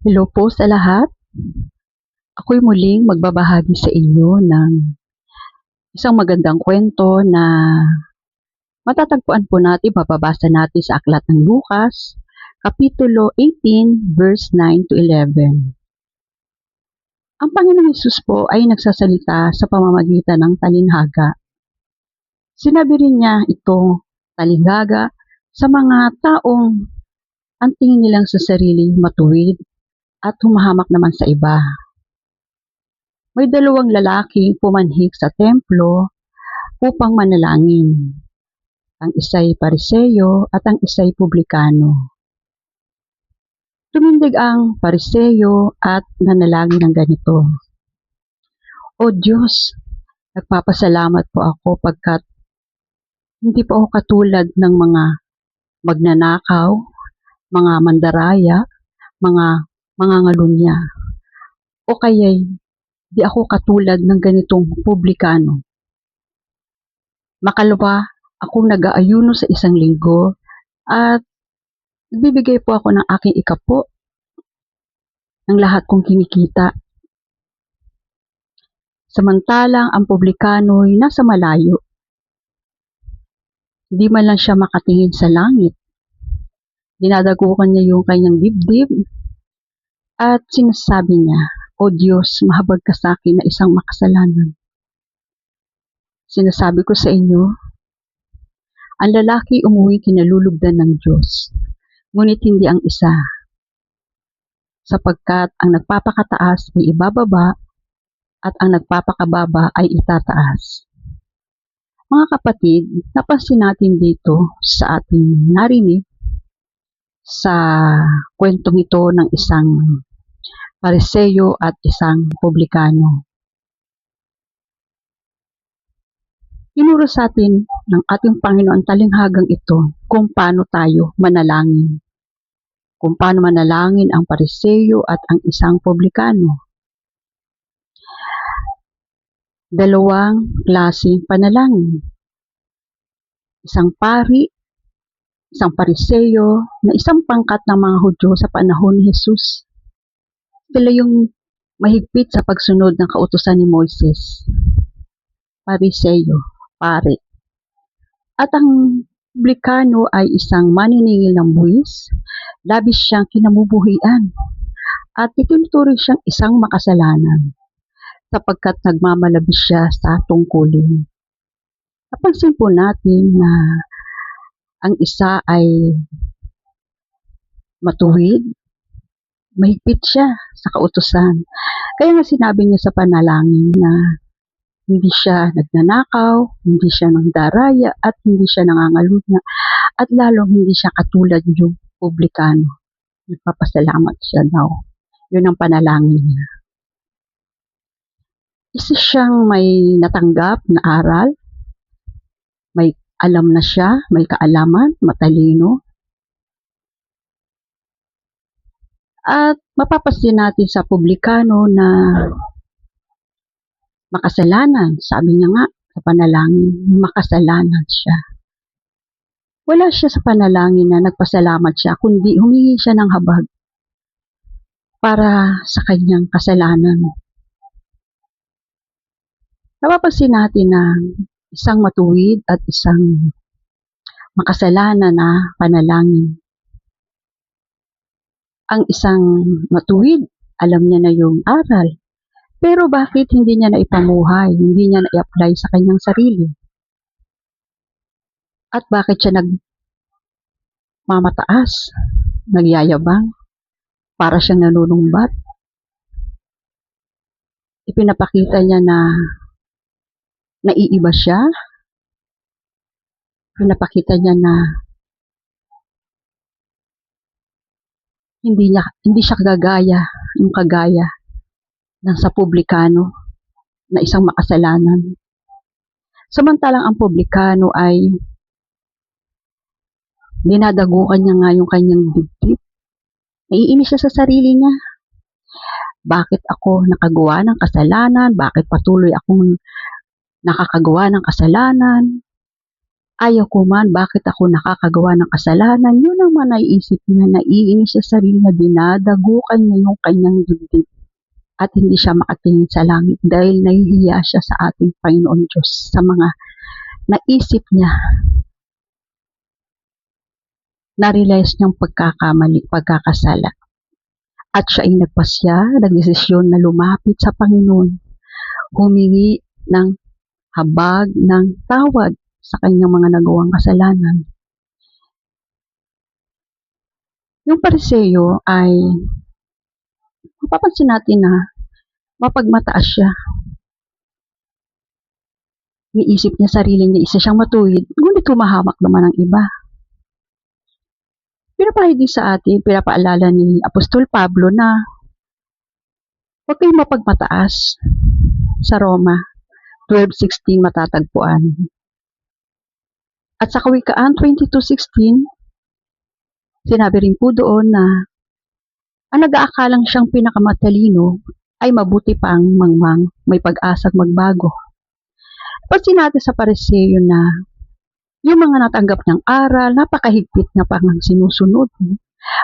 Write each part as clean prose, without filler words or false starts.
Hello po sa lahat. Ako'y muling magbabahagi sa inyo ng isang magandang kwento na matatagpuan po natin, mababasa natin sa Aklat ng Lukas, Kapitulo 18, verse 9 to 11. Ang Panginoong Hesus po ay nagsasalita sa pamamagitan ng talinhaga. Sinabi rin niya ito, talinhaga, sa mga taong ang tingin nilang sa sarili matuwid at humahamak naman sa iba. May dalawang lalaking pumanhik sa templo upang manalangin. Ang isa'y Pariseyo at ang isa'y Publikano. Tumindig ang Pariseyo at nanalangin ng ganito: O Diyos, nagpapasalamat po ako pagkat hindi po ako katulad ng mga magnanakaw, mga mandaraya, mga mangangalunya, o kaya'y di ako katulad ng ganitong publikano. Makalawa, akong nag-aayuno sa isang linggo at nagbibigay po ako ng aking ikapo ng lahat kong kinikita. Samantalang ang publikano'y nasa malayo. Di man lang siya makatingin sa langit. Dinadagukan niya yung kanyang dibdib at sinasabi niya, O Diyos, mahabag ka sa akin na isang makasalanan. Sinasabi ko sa inyo, ang lalaki umuwi kinalulugdan ng Diyos, ngunit hindi ang isa, sapagkat ang nagpapakataas ay ibababa at ang nagpapakababa ay itataas. Mga kapatid, napansin natin dito sa ating narinig sa kwentong ito ng isang Pariseyo at isang Publikano. Tinuro sa atin ng ating Panginoon talinghagang ito kung paano tayo manalangin. Kung paano manalangin ang Pariseyo at ang isang Publikano. Dalawang klaseng panalangin. Isang pari, isang Pariseyo, na isang pangkat ng mga Hudyo sa panahon ni Jesus. Sila yung mahigpit sa pagsunod ng kautusan ni Moises. Pariseyo, pari. At ang Publikano ay isang maniningil ng buwis, labis siyang kinamubuhian, at itinuturing siyang isang makasalanan, sapagkat nagmamalabis siya sa tungkulin. Napansin po natin na ang isa ay matuwid, mahigpit siya sa kautusan. Kaya nga sinabi niya sa panalangin na hindi siya nagnanakaw, hindi siya nangdaraya, at hindi siya nangangalunya, at lalong hindi siya katulad yung Publikano. Nagpapasalamat siya daw. Yun ang panalangin niya. Isa siyang may natanggap na aral, may alam na siya, may kaalaman, matalino. At mapapansin natin sa Publikano na makasalanan. Sabi niya nga sa panalangin, makasalanan siya. Wala siya sa panalangin na nagpasalamat siya, kundi humingi siya ng habag para sa kanyang kasalanan. Napapansin natin na isang matuwid at isang makasalanan na panalangin. Ang isang matuwid, alam niya na yung aral, pero bakit hindi niya naipamuhay, hindi niya na-apply sa kanyang sarili? At bakit siya nagmamataas, nagyayabang, para siyang nanunumbat? Ipinapakita niya na naiiba siya. Pinapakita niya na hindi siya kagaya ng sa Publikano na isang makasalanan. Samantalang ang Publikano ay dinadagukan niya nga yung kanyang dibdib. Naiinis siya sa sarili niya. Bakit ako nakagawa ng kasalanan? Bakit patuloy akong nakakagawa ng kasalanan? Ayaw ko man, bakit ako nakakagawa ng kasalanan? Yun ang naiisip niya, naiinis siya sa sarili niya, dinadagukan niya yung kanyang dibdib at hindi siya makatingin sa langit dahil nahihiya siya sa ating Panginoon Diyos sa mga naisip niya, na-realize niyang pagkakamali, pagkakasala. At siya ay nagdesisyon na lumapit sa Panginoon, humingi ng habag ng tawad sa kanyang mga nagawang kasalanan. Yung Pariseo ay mapapansin natin na mapagmataas siya. Iniisip niya sarili niya, isa siyang matuwid, ngunit humahamak naman ang iba. Pinapahid din sa atin, pinapaalala ni Apostol Pablo na huwag kayong mapagmataas. Sa Roma 12:16 matatagpuan. At sa Kawikaan 22:16, sinabi rin po doon na ang nag-aakalang siyang pinakamatalino ay mabuti pang mangmang, may pag-asang magbago. Pansin natin sa Pariseo na yung mga natanggap niyang aral, napakahigpit niya pang sinusunod.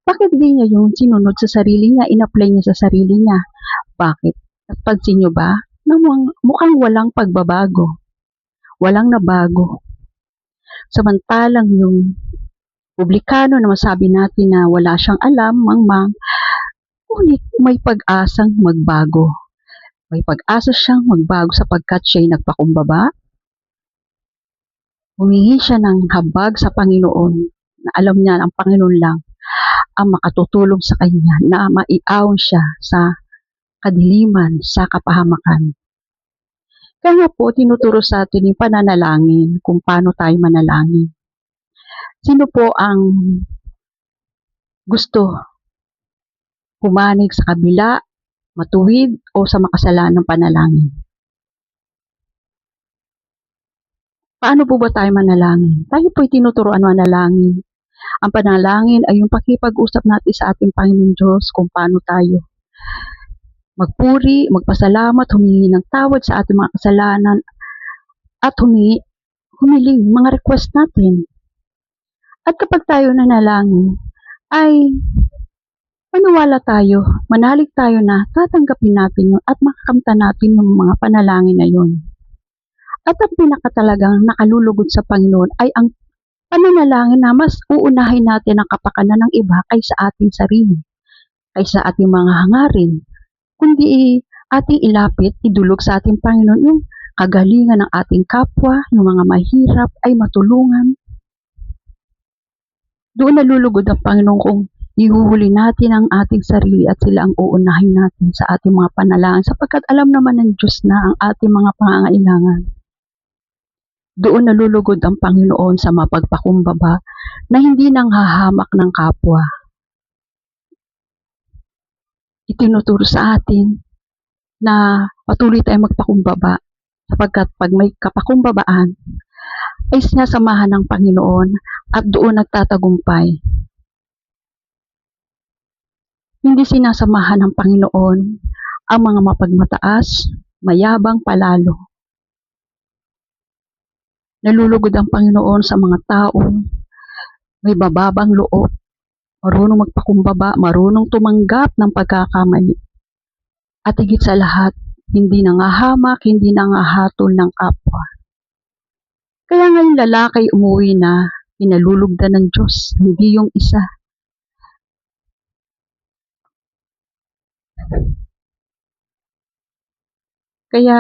Bakit di niya yung sinunod sa sarili niya, in-apply niya sa sarili niya? Bakit? At pansin niyo ba? Na mukhang walang pagbabago. Walang nabago. Samantalang yung publikano na masabi natin na wala siyang alam, mangmang, ngunit may pag-asang magbago. May pag-asa siyang magbago sapagkat siya'y nagpakumbaba. Humingi siya ng habag sa Panginoon na alam niya ang Panginoon lang ang makatutulong sa kanya na maiaon siya sa kadiliman, sa kapahamakan. Kaya nga po, tinuturo sa atin yung pananalangin, kung paano tayo manalangin. Sino po ang gusto humanig sa kabila, matuwid, o sa makasalanang panalangin? Paano po ba tayo manalangin? Tayo po'y tinuturoan manalangin. Ang panalangin ay yung pakipag-usap natin sa ating Panginoon Diyos kung paano tayo magpuri, magpasalamat, humingi ng tawad sa ating mga kasalanan, at humiling mga request natin. At kapag tayo nanalangin, ay maniwala tayo, manalig tayo na tatanggapin natin yun at makakamta natin yung mga panalangin na yun. At ang pinakatalagang nakalulugod sa Panginoon ay ang pananalangin na mas uunahin natin ang kapakanan ng iba kaysa ating sarili, kaysa ating mga hangarin, kundi ating ilapit, idulog sa ating Panginoon yung kagalingan ng ating kapwa, yung mga mahirap ay matulungan. Doon nalulugod ang Panginoon kung ihuhuli natin ang ating sarili at sila ang uunahin natin sa ating mga panalangin sapagkat alam naman ng Diyos na ang ating mga pangangailangan. Doon nalulugod ang Panginoon sa mapagpakumbaba na hindi nang hahamak ng kapwa. Itinuturo sa atin na patuloy tayong magpakumbaba sapagkat pag may kapakumbabaan ay sinasamahan ng Panginoon at doon nagtatagumpay. Hindi sinasamahan ng Panginoon ang mga mapagmataas, mayabang palalo. Nalulugod ang Panginoon sa mga taong may bababang loob, marunong magpakumbaba, marunong tumanggap ng pagkakamali. At higit sa lahat, hindi nangahamak, hindi nangahatol ng kapwa. Kaya ngayon lalaki umuwi na inalulugdan ng Diyos, hindi yung isa. Kaya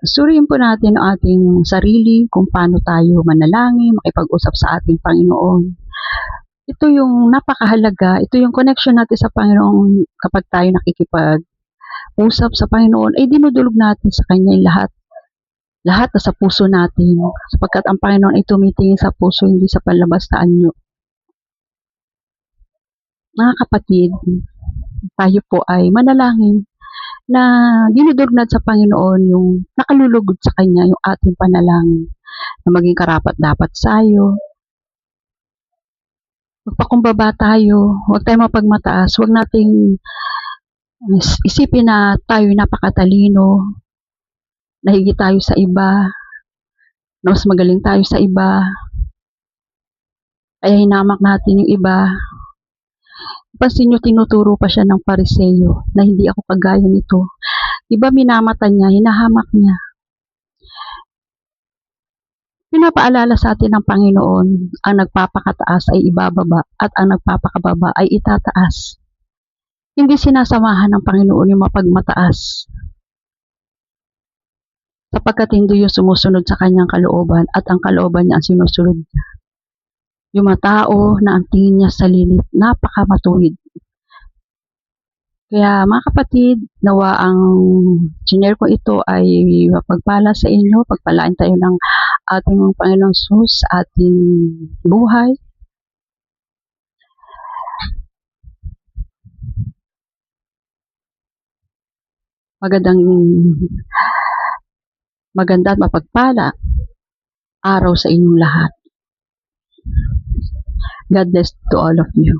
suriin po natin ang ating sarili kung paano tayo manalangin, makipag-usap sa ating Panginoon. Ito yung napakahalaga, ito yung connection natin sa Panginoon kapag tayo nakikipag-usap sa Panginoon, ay dinudulog natin sa Kanya yung lahat na sa puso natin, sapagkat ang Panginoon ay tumitingin sa puso, hindi sa palabas na anyo. Mga kapatid, tayo po ay manalangin na dinudugnad sa Panginoon yung nakalulugod sa Kanya yung ating panalangin na maging karapat-dapat sayo. Magpakumbaba tayo, huwag tayong mapagmataas, huwag nating isipin na tayo napakatalino, nahigit tayo sa iba, na mas magaling tayo sa iba. Kaya hinamak natin yung iba. Pansin nyo, tinuturo pa siya ng Pariseyo na hindi ako kagaya nito. Iba minamata niya, hinahamak niya. Pinapaalala sa atin ng Panginoon, ang nagpapakataas ay ibababa at ang nagpapakababa ay itataas. Hindi sinasamahan ng Panginoon yung mapagmataas, sapagkat hindi yung sumusunod sa kanyang kalooban at ang kalooban niya ang sinusunod niya. Yung mga tao na ang tingin niya sa lilit, napakamatuwid. Kaya mga kapatid, nawa ang chinare ko ito ay mapagpala sa inyo, pagpalain tayo ng ating Panginoong Jesus sa ating buhay. Maganda at mapagpala araw sa inyong lahat. God bless to all of you.